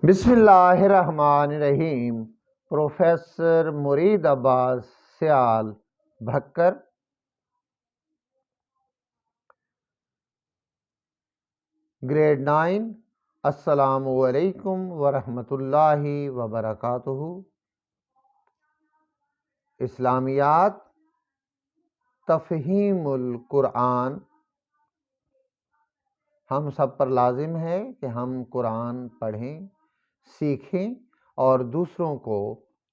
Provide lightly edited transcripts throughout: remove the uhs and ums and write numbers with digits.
بسم اللہ الرحمن الرحیم۔ پروفیسر مرید عباس سیال بھکر، گریڈ 9۔ السلام علیکم ورحمۃ اللہ وبرکاتہ۔ اسلامیات، تفہیم القرآن۔ ہم سب پر لازم ہے کہ ہم قرآن پڑھیں، سیکھیں اور دوسروں کو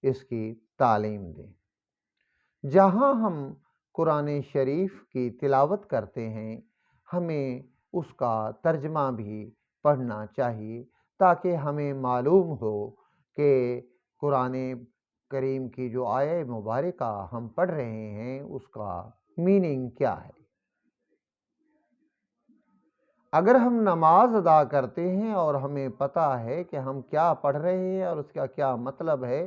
اس کی تعلیم دیں۔ جہاں ہم قرآن شریف کی تلاوت کرتے ہیں، ہمیں اس کا ترجمہ بھی پڑھنا چاہیے تاکہ ہمیں معلوم ہو کہ قرآن کریم کی جو آیہ مبارکہ ہم پڑھ رہے ہیں اس کا میننگ کیا ہے۔ اگر ہم نماز ادا کرتے ہیں اور ہمیں پتہ ہے کہ ہم کیا پڑھ رہے ہیں اور اس کا کیا مطلب ہے،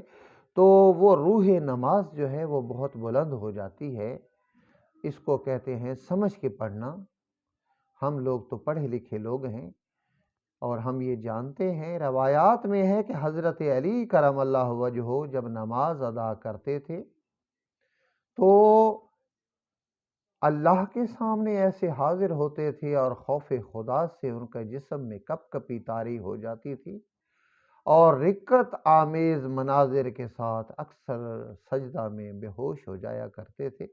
تو وہ روح نماز جو ہے وہ بہت بلند ہو جاتی ہے۔ اس کو کہتے ہیں سمجھ کے پڑھنا۔ ہم لوگ تو پڑھے لکھے لوگ ہیں اور ہم یہ جانتے ہیں، روایات میں ہے کہ حضرت علی کرم اللہ وجہہ جب نماز ادا کرتے تھے تو اللہ کے سامنے ایسے حاضر ہوتے تھے اور خوف خدا سے ان کا جسم میں کپ کپی طاری ہو جاتی تھی، اور رقت آمیز مناظر کے ساتھ اکثر سجدہ میں بے ہوش ہو جایا کرتے تھے۔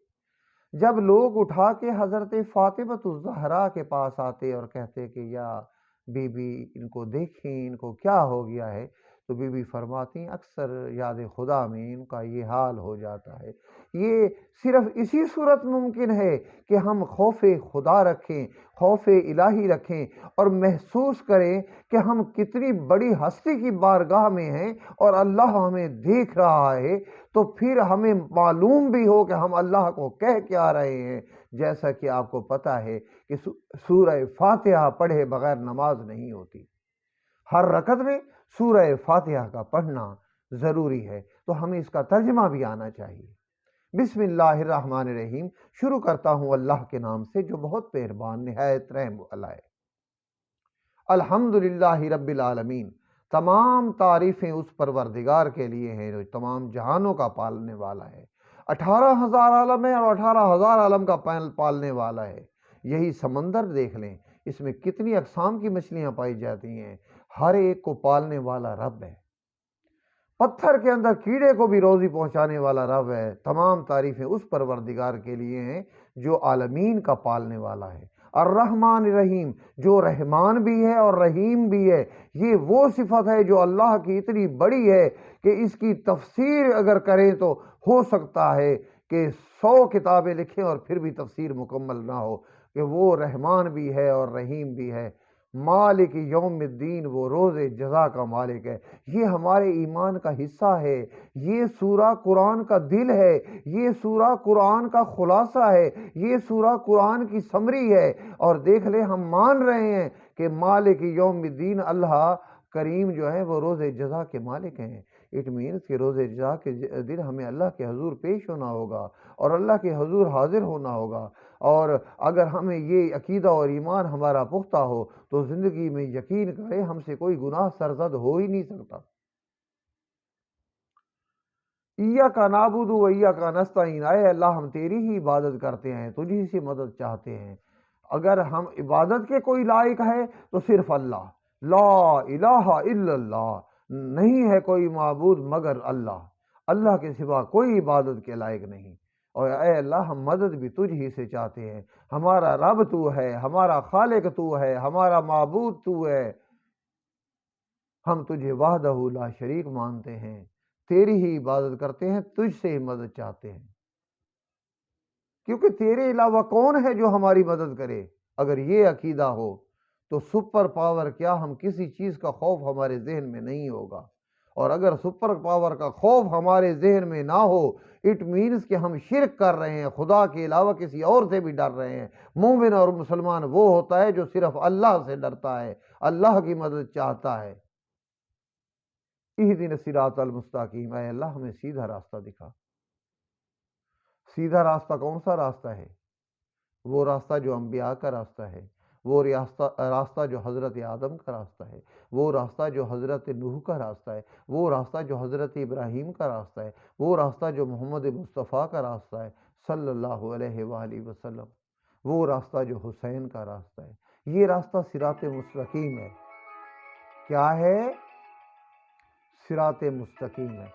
جب لوگ اٹھا کے حضرت فاطمۃ الزہرا کے پاس آتے اور کہتے کہ یا بی بی ان کو دیکھیں، ان کو کیا ہو گیا ہے، تو بی بی فرماتی اکثر یاد خدا میں ان کا یہ حال ہو جاتا ہے۔ یہ صرف اسی صورت ممکن ہے کہ ہم خوف خدا رکھیں، خوف الہی رکھیں اور محسوس کریں کہ ہم کتنی بڑی ہستی کی بارگاہ میں ہیں اور اللہ ہمیں دیکھ رہا ہے، تو پھر ہمیں معلوم بھی ہو کہ ہم اللہ کو کہہ کیا رہے ہیں۔ جیسا کہ آپ کو پتہ ہے کہ سورہ فاتحہ پڑھے بغیر نماز نہیں ہوتی، ہر رکعت میں سورہ فاتحہ کا پڑھنا ضروری ہے، تو ہمیں اس کا ترجمہ بھی آنا چاہیے۔ بسم اللہ الرحمن الرحیم۔ شروع کرتا ہوں اللہ کے نام سے جو بہت مہربان نہایت رحم والا ہے۔ الحمدللہ رب العالمین۔ تمام تعریفیں اس پروردگار کے لیے ہیں جو تمام جہانوں کا پالنے والا ہے۔ 18,000 عالم ہے اور 18,000 عالم کا پالنے والا ہے۔ یہی سمندر دیکھ لیں، اس میں کتنی اقسام کی مچھلیاں پائی جاتی ہیں، ہر ایک کو پالنے والا رب ہے۔ پتھر کے اندر کیڑے کو بھی روزی پہنچانے والا رب ہے۔ تمام تعریفیں اس پروردگار کے لیے ہیں جو عالمین کا پالنے والا ہے۔ الرحمن الرحیم، جو رحمان بھی ہے اور رحیم بھی ہے۔ یہ وہ صفت ہے جو اللہ کی اتنی بڑی ہے کہ اس کی تفسیر اگر کریں تو ہو سکتا ہے کہ 100 کتابیں لکھیں اور پھر بھی تفسیر مکمل نہ ہو، کہ وہ رحمان بھی ہے اور رحیم بھی ہے۔ مالک یوم الدین، وہ روز جزا کا مالک ہے۔ یہ ہمارے ایمان کا حصہ ہے۔ یہ سورہ قرآن کا دل ہے، یہ سورہ قرآن کا خلاصہ ہے، یہ سورہ قرآن کی سمری ہے۔ اور دیکھ لیں، ہم مان رہے ہیں کہ مالک یوم الدین اللہ کریم جو ہے وہ روز جزا کے مالک ہیں۔ اٹ مینس کہ روز جزا کے دن ہمیں اللہ کے حضور پیش ہونا ہوگا اور اللہ کے حضور حاضر ہونا ہوگا۔ اور اگر ہمیں یہ عقیدہ اور ایمان ہمارا پختہ ہو تو زندگی میں یقین کریں ہم سے کوئی گناہ سرزد ہو ہی نہیں سکتا۔ ایاک نعبد و ایاک نستعین، اے اللہ ہم تیری ہی عبادت کرتے ہیں، تجھی سے مدد چاہتے ہیں۔ اگر ہم عبادت کے کوئی لائق ہے تو صرف اللہ، لا الہ الا اللہ، نہیں ہے کوئی معبود مگر اللہ، اللہ کے سوا کوئی عبادت کے لائق نہیں۔ اور اے اللہ ہم مدد بھی تجھ ہی سے چاہتے ہیں۔ ہمارا رب تو ہے، ہمارا خالق تو ہے، ہمارا معبود تو ہے۔ ہم تجھے وحدہ لا شریک مانتے ہیں، تیری ہی عبادت کرتے ہیں، تجھ سے ہی مدد چاہتے ہیں، کیونکہ تیرے علاوہ کون ہے جو ہماری مدد کرے۔ اگر یہ عقیدہ ہو تو سپر پاور کیا، ہم کسی چیز کا خوف ہمارے ذہن میں نہیں ہوگا۔ اور اگر سپر پاور کا خوف ہمارے ذہن میں نہ ہو، اٹ مینس کہ ہم شرک کر رہے ہیں، خدا کے علاوہ کسی اور سے بھی ڈر رہے ہیں۔ مومن اور مسلمان وہ ہوتا ہے جو صرف اللہ سے ڈرتا ہے، اللہ کی مدد چاہتا ہے۔ اہدنا الصراط المستقیم، اے اللہ ہمیں سیدھا راستہ دکھا۔ سیدھا راستہ کون سا راستہ ہے؟ وہ راستہ جو انبیاء کا راستہ ہے، وہ راستہ جو حضرت آدم کا راستہ ہے، وہ راستہ جو حضرت نوح کا راستہ ہے، وہ راستہ جو حضرت ابراہیم کا راستہ ہے، وہ راستہ جو محمد مصطفیٰ کا راستہ ہے صلی اللہ علیہ وآلہ وسلم، وہ راستہ جو حسین کا راستہ ہے۔ یہ راستہ صراط مستقیم ہے۔ کیا ہے؟ صراط مستقیم ہے۔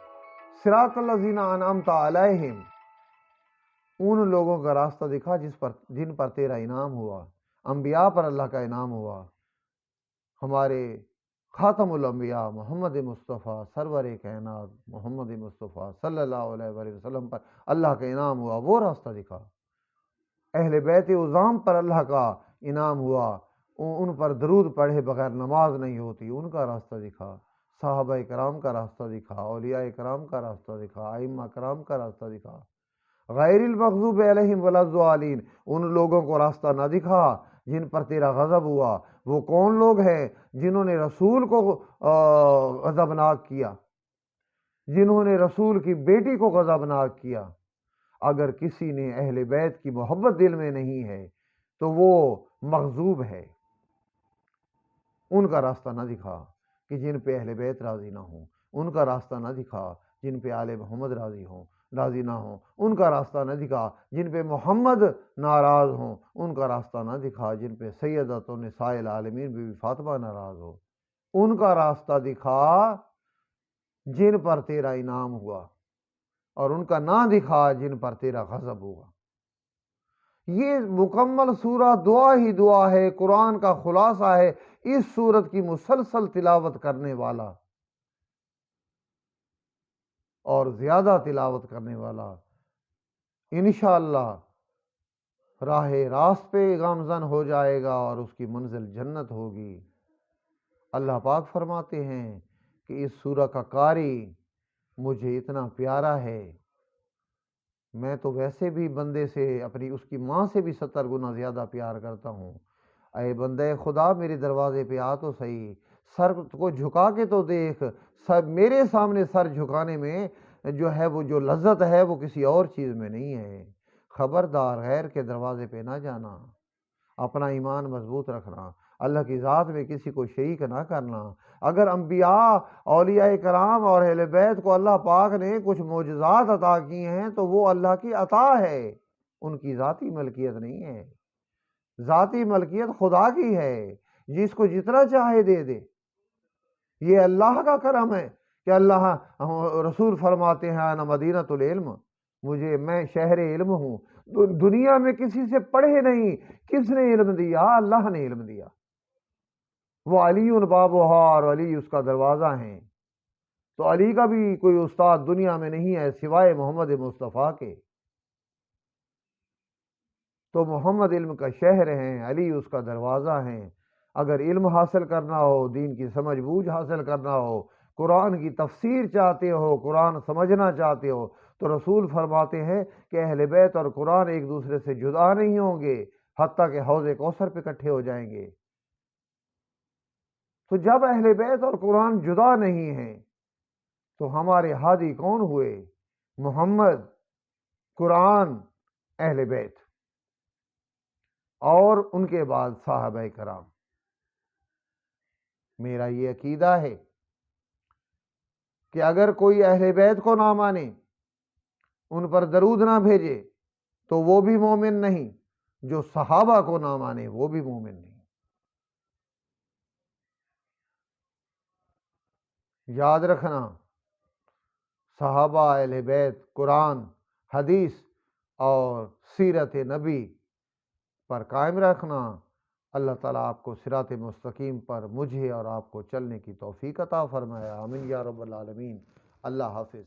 صراط الذین انعمت علیہم، ان لوگوں کا راستہ دکھا جن پر تیرا انعام ہوا۔ انبیاء پر اللہ کا انعام ہوا، ہمارے خاتم الانبیاء محمد مصطفیٰ سرور کائنات محمد مصطفیٰ صلی اللہ علیہ وآلہ وسلم پر اللہ کا انعام ہوا، وہ راستہ دکھا۔ اہل بیت عظام پر اللہ کا انعام ہوا، ان پر درود پڑھے بغیر نماز نہیں ہوتی، ان کا راستہ دکھا۔ صحابہ کرام کا راستہ دکھا، اولیاء کرام کا راستہ دکھا، ائمہ کرام کا راستہ دکھا۔ غیر المغضوب علیہم ولا الضالین، ان لوگوں کو راستہ نہ دکھا جن پر تیرا غضب ہوا۔ وہ کون لوگ ہیں؟ جنہوں نے رسول کو غضبناک کیا، جنہوں نے رسول کی بیٹی کو غضبناک کیا۔ اگر کسی نے اہل بیت کی محبت دل میں نہیں ہے تو وہ مغضوب ہے۔ ان کا راستہ نہ دکھا کہ جن پہ اہل بیت راضی نہ ہوں، ان کا راستہ نہ دکھا جن پہ آل محمد راضی نہ ہوں، ان کا راستہ نہ دکھا جن پہ محمد ناراض ہوں، ان کا راستہ نہ دکھا جن پہ سیدۃ نساء العالمین بی بی فاطمہ ناراض ہو، ان کا راستہ دکھا جن پر تیرا انعام ہوا، اور ان کا نہ دکھا جن پر تیرا غضب ہوا۔ یہ مکمل سورہ دعا ہی دعا ہے، قرآن کا خلاصہ ہے۔ اس سورت کی مسلسل تلاوت کرنے والا اور زیادہ تلاوت کرنے والا انشاءاللہ راہ راست پہ گامزن ہو جائے گا اور اس کی منزل جنت ہوگی۔ اللہ پاک فرماتے ہیں کہ اس سورہ کا قاری مجھے اتنا پیارا ہے، میں تو ویسے بھی بندے سے اپنی اس کی ماں سے بھی 70 گنا زیادہ پیار کرتا ہوں۔ اے بندے خدا میرے دروازے پہ آ تو صحیح، سر کو جھکا کے تو دیکھ، میرے سامنے سر جھکانے میں جو ہے وہ جو لذت ہے وہ کسی اور چیز میں نہیں ہے۔ خبردار غیر کے دروازے پہ نہ جانا، اپنا ایمان مضبوط رکھنا، اللہ کی ذات میں کسی کو شریک نہ کرنا۔ اگر انبیاء، اولیاء کرام اور اہل بیت کو اللہ پاک نے کچھ معجزات عطا کی ہیں تو وہ اللہ کی عطا ہے، ان کی ذاتی ملکیت نہیں ہے۔ ذاتی ملکیت خدا کی ہے، جس کو جتنا چاہے دے دے۔ یہ اللہ کا کرم ہے کہ اللہ رسول فرماتے ہیں انا مدینۃ العلم، میں شہر علم ہوں۔ دنیا میں کسی سے پڑھے نہیں، کس نے علم دیا؟ اللہ نے علم دیا۔ وہ علی بابھا اور علی اس کا دروازہ ہیں، تو علی کا بھی کوئی استاد دنیا میں نہیں ہے سوائے محمد مصطفیٰ کے۔ تو محمد علم کا شہر ہیں، علی اس کا دروازہ ہیں۔ اگر علم حاصل کرنا ہو، دین کی سمجھ بوجھ حاصل کرنا ہو، قرآن کی تفسیر چاہتے ہو، قرآن سمجھنا چاہتے ہو، تو رسول فرماتے ہیں کہ اہل بیت اور قرآن ایک دوسرے سے جدا نہیں ہوں گے حتیٰ کہ حوض کوثر پہ اکٹھے ہو جائیں گے۔ تو جب اہل بیت اور قرآن جدا نہیں ہیں تو ہمارے ہادی کون ہوئے؟ محمد، قرآن، اہل بیت، اور ان کے بعد صحابہ کرام۔ میرا یہ عقیدہ ہے کہ اگر کوئی اہل بیت کو نہ مانے، ان پر درود نہ بھیجے، تو وہ بھی مومن نہیں، جو صحابہ کو نہ مانے وہ بھی مومن نہیں۔ یاد رکھنا، صحابہ، اہل بیت، قرآن، حدیث اور سیرت نبی پر قائم رکھنا۔ اللہ تعالیٰ آپ کو صراط مستقیم پر مجھے اور آپ کو چلنے کی توفیق عطا فرمائے، آمین یا رب العالمین۔ اللہ حافظ۔